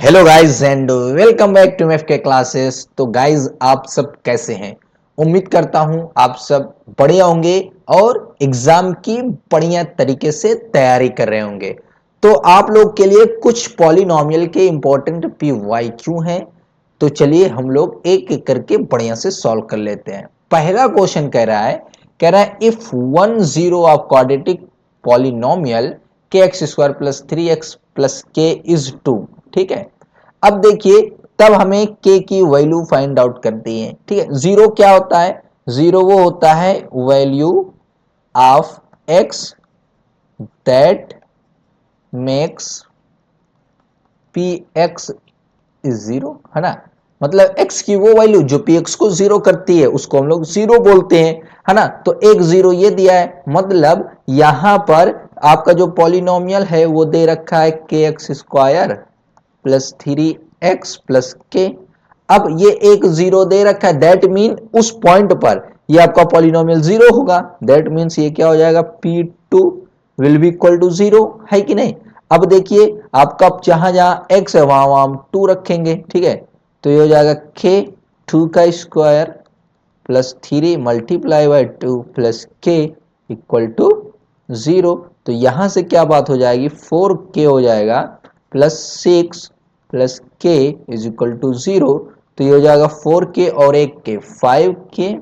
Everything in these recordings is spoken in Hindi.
Hello guys and welcome back to FK classes. तो गाइस आप सब कैसे हैं? उम्मीद करता हूं आप सब बढ़िया होंगे और एग्जाम की बढ़िया तरीके से तैयारी कर रहे होंगे। तो आप लोग के लिए कुछ पॉलिनोमियल के इंपॉर्टेंट पीवाईक्यू हैं। तो चलिए हम लोग एक एक करके बढ़िया से सॉल्व कर लेते हैं। पहला क्वेश्चन कह रहा है if one zero of quadratic polynomial k x square plus three x plus k is two. ठीक है, अब देखिए तब हमें k की वैल्यू फाइंड आउट करती है। ठीक है, जीरो क्या होता है? जीरो वो होता है value of x that makes P x is zero, है ना। मतलब x की वो वैल्यू जो px को जीरो करती है उसको हम लोग जीरो बोलते हैं, है ना। तो एक जीरो ये दिया है, मतलब यहां पर आपका जो पॉलिनोमियल है वो दे रखा है के x square plus three x plus के। अब ये एक जीरो दे रखा है, दैट मीन उस पॉइंट पर ये आपका पॉलिनोमियल जीरो होगा। दैट मीन्स ये क्या हो जाएगा, P2 will be equal to zero, है कि नहीं। अब देखिए आपका जहां जहां x है वहां वहां हम 2 रखेंगे। ठीक है, तो ये हो जाएगा k 2 का square plus three multiply by two plus के इक्वल टू जीरो। तो यहां से क्या बात हो जाएगी, 4k हो जाएगा plus six plus k is equal to zero. तो ये हो जाएगा 4k और एक के 5k।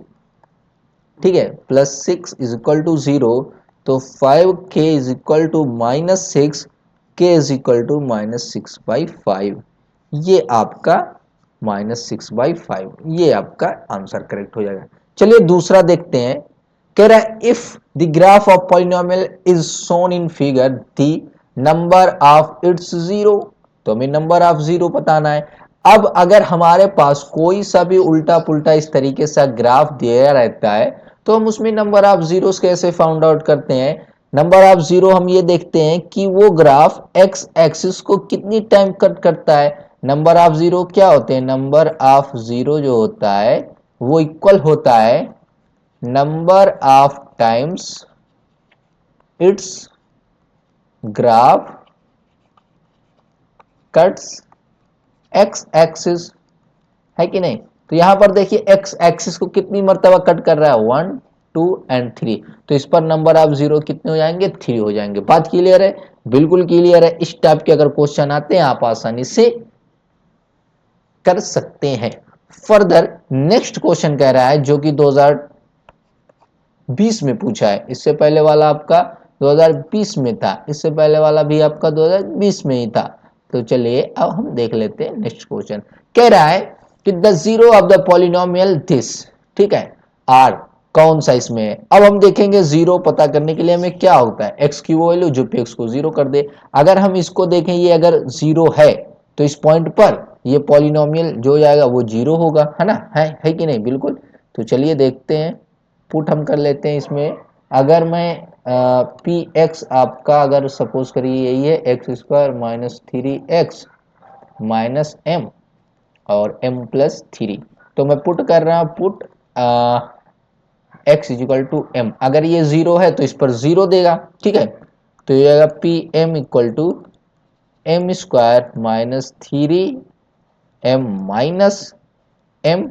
ठीक है, plus six is equal to zero. तो 5k is equal to minus six, k is equal to minus six by five. ये आपका माइनस सिक्स बाई फाइव, ये आपका आंसर करेक्ट हो जाएगा। चलिए दूसरा देखते हैं। कह रहा है if the graph of polynomial is shown in figure the number of its zero. तो हमें नंबर ऑफ जीरो बताना है। अब अगर हमारे पास कोई सा भी उल्टा पुल्टा इस तरीके से ग्राफ दिया रहता है तो हम उसमें नंबर ऑफ जीरोस कैसे फाउंड आउट करते हैं। नंबर ऑफ जीरो हम ये देखते हैं कि वो ग्राफ एक्स एक्सिस को कितनी टाइम कट करता है। नंबर ऑफ जीरो क्या होते हैं, नंबर ऑफ जीरो जो होता है वो इक्वल होता है number of times it's graph cuts x axis, है कि नहीं। तो यहां पर देखिए एक्स एक्सिस को कितनी मर्तबा कट कर रहा है, वन टू एंड थ्री। तो इस पर नंबर ऑफ जीरो कितने हो जाएंगे, थ्री हो जाएंगे। बात क्लियर है, बिल्कुल क्लियर है। इस टाइप के अगर क्वेश्चन आते हैं आप आसानी से कर सकते हैं। फर्दर नेक्स्ट क्वेश्चन कह रहा है जो कि 2020 में पूछा है। इससे पहले वाला आपका 2020 में था, इससे पहले वाला भी आपका 2020 में ही था। तो चलिए अब हम देख लेते हैं नेक्स्ट क्वेश्चन। कह रहा है कि the zero of the polynomial this, ठीक है, आर कौन सा इसमें है। अब हम देखेंगे जीरो पता करने के लिए हमें क्या होता है, एक्स की वो वैल्यू जो पी एक्स को जीरो कर दे। अगर हम इसको देखें, ये अगर जीरो है तो इस पॉइंट पर ये पॉलिनोमियल जो हो जाएगा वो जीरो होगा, है ना, है कि नहीं, बिल्कुल। तो चलिए देखते हैं, पुट हम कर लेते हैं इसमें। अगर मैं पी एक्स आपका अगर सपोज करिए यही है x square minus three x minus m और m प्लस थ्री। तो मैं पुट कर रहा हूं, put x equal to m. अगर ये जीरो है तो इस पर जीरो देगा। ठीक है, तो ये आएगा p m equal to m square minus three m minus m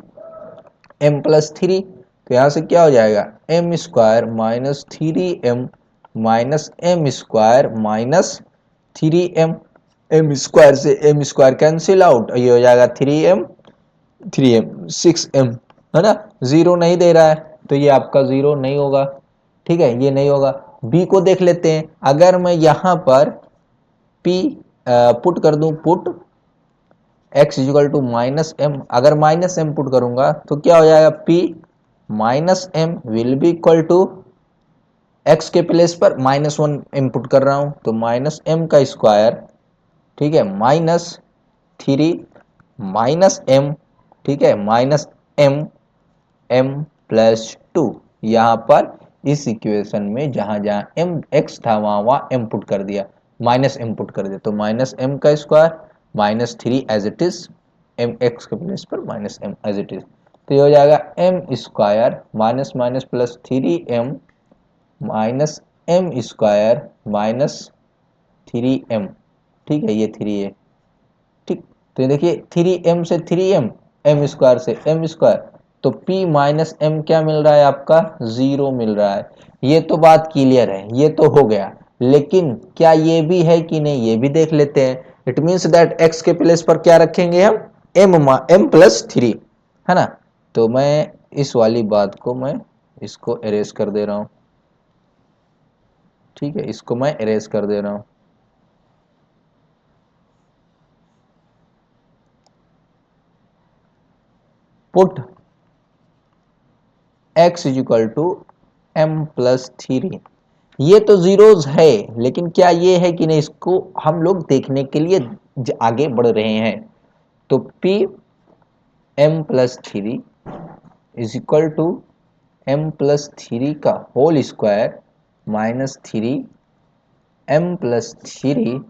m plus three. तो यहां से क्या हो जाएगा, m square minus three m minus m square minus three m. M square से एम स्क्वायर कैंसिल आउट, ये हो जाएगा थ्री एम सिक्स एम, है ना। जीरो नहीं दे रहा है तो ये आपका जीरो नहीं होगा। ठीक है, ये नहीं होगा। बी को देख लेते हैं। अगर मैं यहां पर पी पुट कर दूं, put x equal to minus m, अगर माइनस एम पुट करूंगा तो क्या हो जाएगा, p minus m will be equal to x के प्लेस पर माइनस वन इनपुट कर रहा हूं तो माइनस एम का स्क्वायर, ठीक है, माइनस थ्री माइनस एम, ठीक है, minus m m plus two. यहां पर इस इक्वेशन में जहां जहां एम एक्स था वहां वहां एम पुट कर दिया, माइनस एम पुट कर दिया। तो माइनस एम का square minus three as it is, m x के प्लेस पर minus m as it is. तो ये हो जाएगा m square minus minus plus three m minus m square minus three m. ठीक है, ये थ्री है। ठीक, तो ये देखिए 3m से 3m, m स्क्वायर से m स्क्वायर, तो p माइनस m क्या मिल रहा है आपका, 0 मिल रहा है। ये तो बात क्लियर है, ये तो हो गया। लेकिन क्या ये भी है कि नहीं, ये भी देख लेते हैं। इट मीन्स दैट x के प्लेस पर क्या रखेंगे हम, m प्लस 3, है ना। तो मैं इस वाली बात को मैं इसको एरेज कर दे रहा हूं, ठीक है, इसको मैं एरेज कर दे रहा हूं। Put x is equal to m plus 3। ये तो जीरोज है, लेकिन क्या ये है कि नहीं, इसको हम लोग देखने के लिए आगे बढ़ रहे हैं। तो p m plus 3 is equal to m plus 3 का whole square minus 3 m plus 3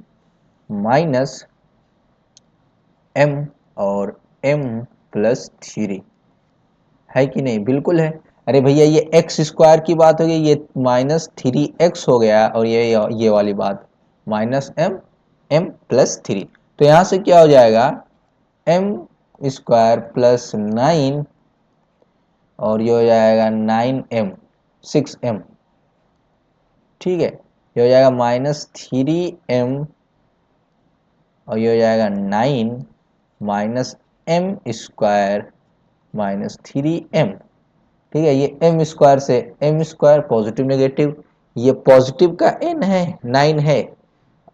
minus m और m प्लस 3, है कि नहीं, बिल्कुल है। अरे भैया ये एक्स स्क्वायर की बात हो गई, ये माइनस 3x हो गया, और ये वाली बात माइनस m प्लस 3। तो यहां से क्या हो जाएगा, m स्क्वायर प्लस 9, और ये हो जाएगा 9m, 6m, ठीक है। ये हो जाएगा माइनस 3m, और ये हो जाएगा 9 minus m square minus 3m, ठीक है। ये m स्क्वायर से m स्क्वायर पॉजिटिव नेगेटिव, ये पॉजिटिव का n है, 9 है,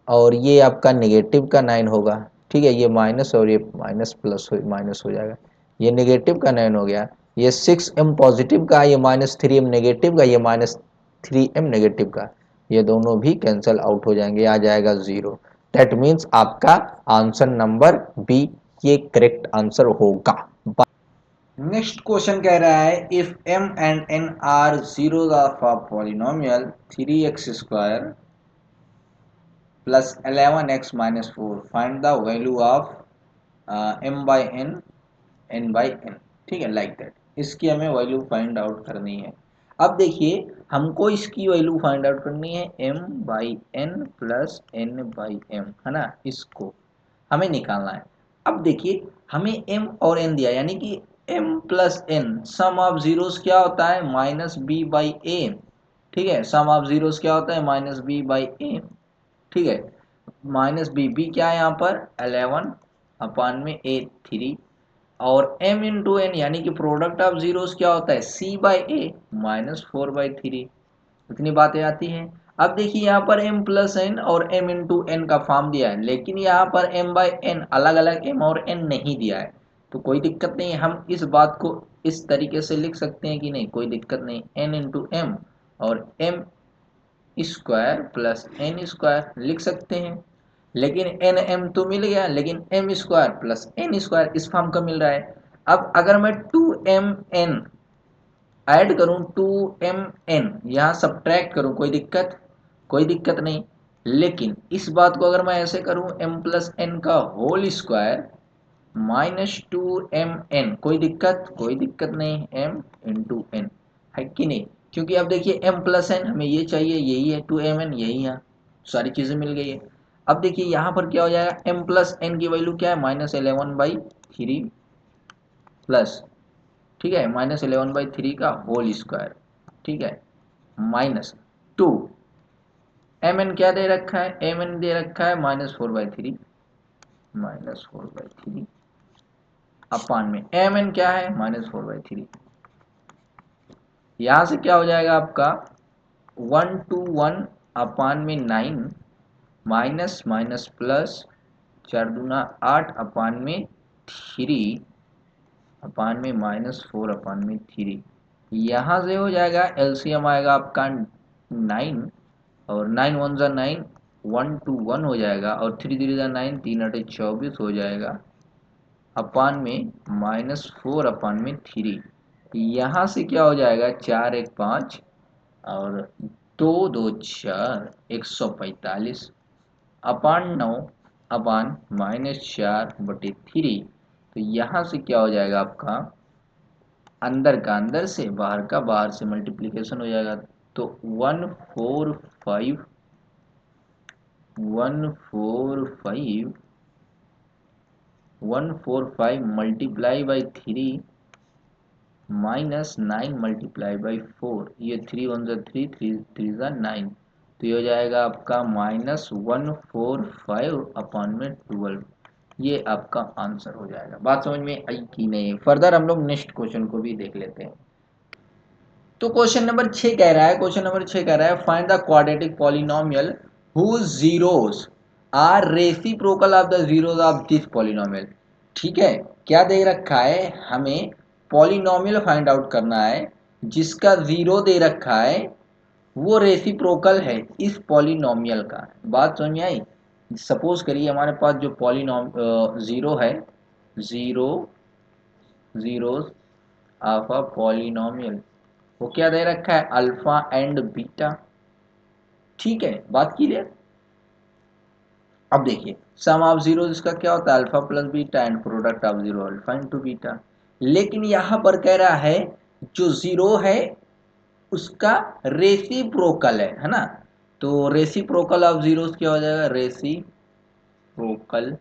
और ये आपका नेगेटिव का 9 होगा, ठीक है। ये माइनस और ये माइनस प्लस माइनस हो जाएगा, ये नेगेटिव का 9 हो गया। ये 6m पॉजिटिव का, ये माइनस 3m नेगेटिव का, ये माइनस 3m नेगेटिव का, ये दोनों भी कैंसल आउट हो जाएंगे, आ जाएगा 0। दैट मीन्स आपका आंसर नंबर बी ये करेक्ट आंसर होगा। नेक्स्ट क्वेश्चन कह रहा है, if m and n are zeros of a polynomial 3x square plus 11x minus 4, find the value of m by n by n, ठीक है, लाइक दैट। इसकी हमें वैल्यू फाइंड आउट करनी है। अब देखिए हमको इसकी वैल्यू फाइंड आउट करनी है m by n plus n by m, है ना, इसको हमें निकालना है। अब देखिए हमें m और n दिया, यानी कि m plus n, sum of zeros क्या होता है, माइनस b बाई ए, ठीक है। सम ऑफ जीरोस क्या होता है, माइनस b बाई ए, ठीक है। माइनस बी क्या है यहाँ पर, 11 अपान में ए 3, और m इंटू एन यानी कि प्रोडक्ट ऑफ जीरोस क्या होता है, c बाई ए माइनस 4/3। इतनी बातें आती हैं। अब देखिए यहाँ पर m प्लस एन और m इंटू एन का फॉर्म दिया है, लेकिन यहाँ पर m बाई एन अलग अलग m और n नहीं दिया है। तो कोई दिक्कत नहीं है, हम इस बात को इस तरीके से लिख सकते हैं कि नहीं, कोई दिक्कत नहीं, n इंटू एम और m square plus n square लिख सकते हैं। लेकिन एन एम तो मिल गया, लेकिन m square plus n square इस फॉर्म का मिल रहा है। अब अगर मैं 2mn ऐड करूं, 2mn यहाँ सब्ट्रैक्ट करूं, कोई दिक्कत नहीं। लेकिन इस बात को अगर मैं ऐसे करूं, m प्लस एन का होल स्क्वायर माइनस 2mn, कोई दिक्कत नहीं, m इंटू एन, है कि नहीं। क्योंकि अब देखिए m प्लस एन हमें ये चाहिए, यही है 2mn, यही है, सारी चीजें मिल गई है। अब देखिए यहाँ पर क्या हो जाएगा, m प्लस एन की वैल्यू क्या है, माइनस 11/3 प्लस, ठीक है, माइनस 11/3 का होल स्क्वायर, ठीक है, माइनस 2, एम एन क्या दे रखा है, एम एन दे रखा है -4/3, -4/3 अपान में एम एन क्या है, -4/3। यहां से क्या हो जाएगा आपका 1 to 1 अपान में 9 माइनस माइनस प्लस 4 दूना 8 अपान में 3 अपान में -4 अपान में 3। यहाँ से हो जाएगा एलसीएम आएगा आपका 9, और 9 1 जा 9, 1 to 1 हो जाएगा, और 3 3 जा 9, 3 8 24 हो जाएगा, अपान में -4 अपान में 3। यहाँ से क्या हो जाएगा 4 1 5 और 2 2 4 145 अपान 9 अपान -4/3। तो यहाँ से क्या हो जाएगा आपका अंदर का अंदर से बाहर का बाहर से मल्टीप्लीकेशन हो जाएगा। तो 145 145 145 multiply by 3 minus 9 multiply by 4, ये 3 वन ज़ा 3, 3 3 ज़ा 9, तो ये हो जाएगा आपका -145 अपॉन में 12। ये आपका आंसर हो जाएगा। बात समझ में आई कि नहीं? फर्दर हम लोग नेक्स्ट क्वेश्चन को भी देख लेते हैं। तो क्वेश्चन नंबर 6 कह रहा है, क्वेश्चन नंबर 6 कह रहा है find the quadratic polynomial whose zeros are reciprocal of the zeros of this polynomial। ठीक है, क्या दे रखा है, हमें पॉलिनोमियल फाइंड आउट करना है जिसका जीरो दे रखा है वो रेसिप्रोकल है इस पॉलिनोमियल का। बात समझ में आई? सपोज करिए हमारे पास जो पॉलिनोम जीरो है, zero zeros of a polynomial, वो क्या दे रखा है, अल्फा एंड बीटा। ठीक है, बात क्लियर? अब देखिए सम ऑफ जीरो इसका क्या होता है, alpha plus beta and product of zero alpha into beta. लेकिन यहां पर कह रहा है जो जीरो है उसका रेसिप्रोकल है ना। तो रेसिप्रोकल ऑफ जीरोस क्या हो जाएगा, रेसिप्रोकल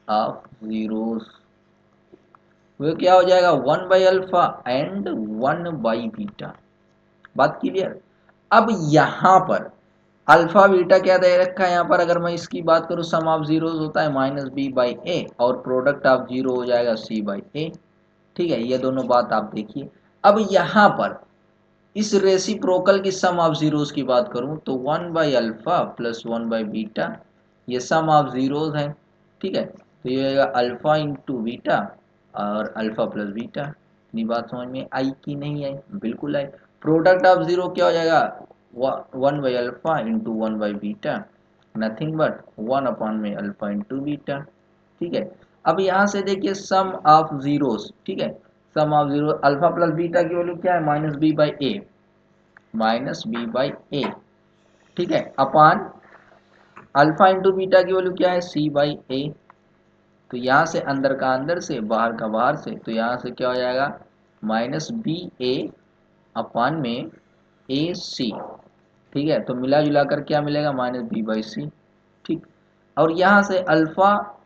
ऑफ जीरोस वो क्या हो जाएगा, 1/अल्फा एंड 1/बीटा। बात क्लियर? अब यहां पर अल्फा बीटा क्या दे रखा है, यहाँ पर अगर मैं इसकी बात करूं सम ऑफ जीरोस होता है -b/a और प्रोडक्ट ऑफ जीरो हो जाएगा c/a। ठीक है, ये दोनों बात आप देखिए। अब यहाँ पर इस रेसिप्रोकल की सम ऑफ जीरोस की बात करूं तो 1/अल्फा प्लस 1/बीटा, ये सम ऑफ जीरोस है। ठीक है, तो ये होगा अल्फा इंटू बीटा और अल्फा प्लस बीटा। इतनी बात समझ में आई कि नहीं आई? बिल्कुल आई। प्रोडक्ट ऑफ जीरो क्या हो जाएगा, 1/अल्फा इंटू 1/बीटा, नथिंग बट 1 अपॉन में अल्फा इंटू बीटा। ठीक है, अब यहाँ से देखिए सम ऑफ जीरोस। ठीक है, sum of zero alpha plus beta की वैल्यू क्या है, -b/a, -b/a। ठीक है, अपॉन अल्फा इंटू बीटा की वैल्यू क्या है, c/a। तो यहाँ से अंदर का अंदर से बाहर का बाहर से, तो यहाँ से क्या हो जाएगा, -ba अपॉन में ac। ठीक है, तो मिला जुला कर क्या मिलेगा, -b/c। ठीक, और यहाँ से अल्फा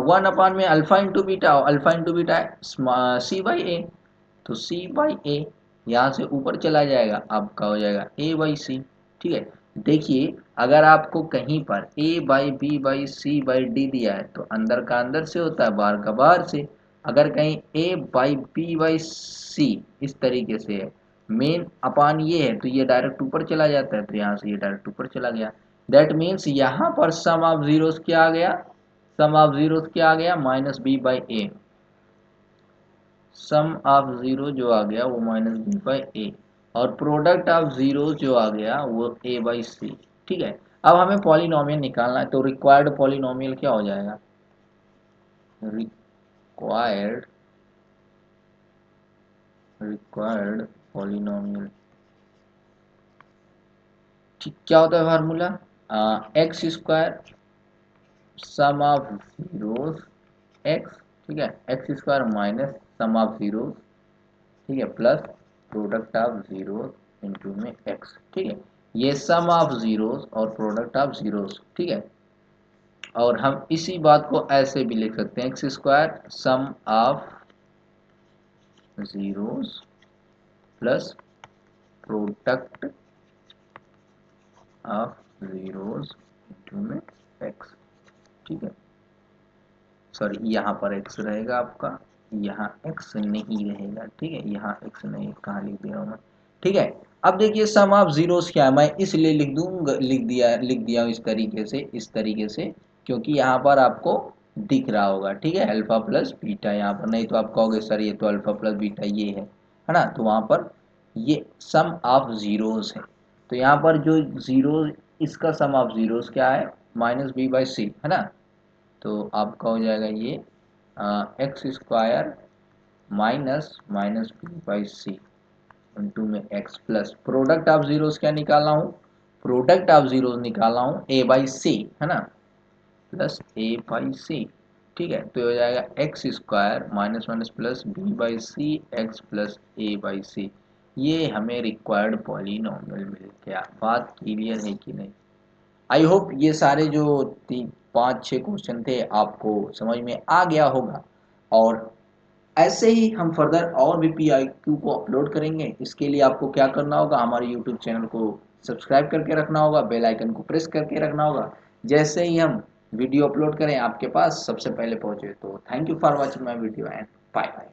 1 अपॉन में alpha into beta, alpha into beta c/a, तो c/a यहाँ से ऊपर चला जाएगा, आपका हो जाएगा a/c। ठीक है, देखिए अगर आपको कहीं पर a/b/c/d दिया है तो अंदर का अंदर से होता है, बाहर का बाहर से। अगर कहीं a/b/c इस तरीके से है, मेन अपान ये है तो ये डायरेक्ट ऊपर चला जाता है, तो यहाँ से ये डायरेक्ट ऊपर चला गया। दैट मीन्स यहाँ पर सम ऑफ जीरोस क्या आ गया, सम ऑफ जीरोस क्या आ गया, -b/a। सम ऑफ जीरो जो आ गया वो -b/a और प्रोडक्ट ऑफ जीरो जो आ गया वो a/c। ठीक है, अब हमें पॉलिनोमियल निकालना है, तो रिक्वायर्ड पॉलिनोमियल क्या हो जाएगा, रिक्वायर्ड रिक्वायर्ड पॉलिनोमियल। ठीक, क्या होता है formula, x square sum of zeros x. ठीक है, x square minus sum of zeros, ठीक है, plus product of zeros into में एक्स। ठीक है, ये सम ऑफ जीरोस और प्रोडक्ट ऑफ जीरोस। ठीक है, और हम इसी बात को ऐसे भी लिख सकते हैं, x square sum of zeros plus product of zeros into में एक्स। ठीक है, सॉरी यहाँ पर एक्स रहेगा आपका, यहाँ एक्स नहीं रहेगा। ठीक है, यहाँ एक्स नहीं, कहाँ लिख दिया हूँ मैं। ठीक है, अब देखिए सम ऑफ जीरोस क्या है, मैं इसलिए लिख दिया हूँ इस तरीके से क्योंकि यहाँ पर आपको दिख रहा होगा। ठीक है, अल्फा प्लस बीटा यहाँ पर, नहीं तो आप कहोगे सर ये तो अल्फा प्लस बीटा ये है ना, तो वहाँ पर ये सम ऑफ जीरोस है। तो यहाँ पर जो जीरो, इसका सम ऑफ जीरोस क्या है, -b/c है ना, तो आपका हो जाएगा ये x square minus -b/c into में x plus product of zeros क्या निकालना हूँ, प्रोडक्ट ऑफ जीरोस निकालना हूँ a/c है ना, प्लस a/c। ठीक है, तो हो जाएगा x square minus minus plus b/c x plus a/c। ये हमें रिक्वायर्ड पॉलिनोमियल मिल गया। बात क्लियर है कि नहीं? आई होप ये सारे जो 5-6 क्वेश्चन थे, आपको समझ में आ गया होगा। और ऐसे ही हम फर्दर और भी PIQ को अपलोड करेंगे। इसके लिए आपको क्या करना होगा, हमारे यूट्यूब चैनल को सब्सक्राइब करके रखना होगा, बेल आइकन को प्रेस करके रखना होगा। जैसे ही हम वीडियो अपलोड करें आपके पास सबसे पहले पहुंचे। तो thank you for watching my video and bye bye.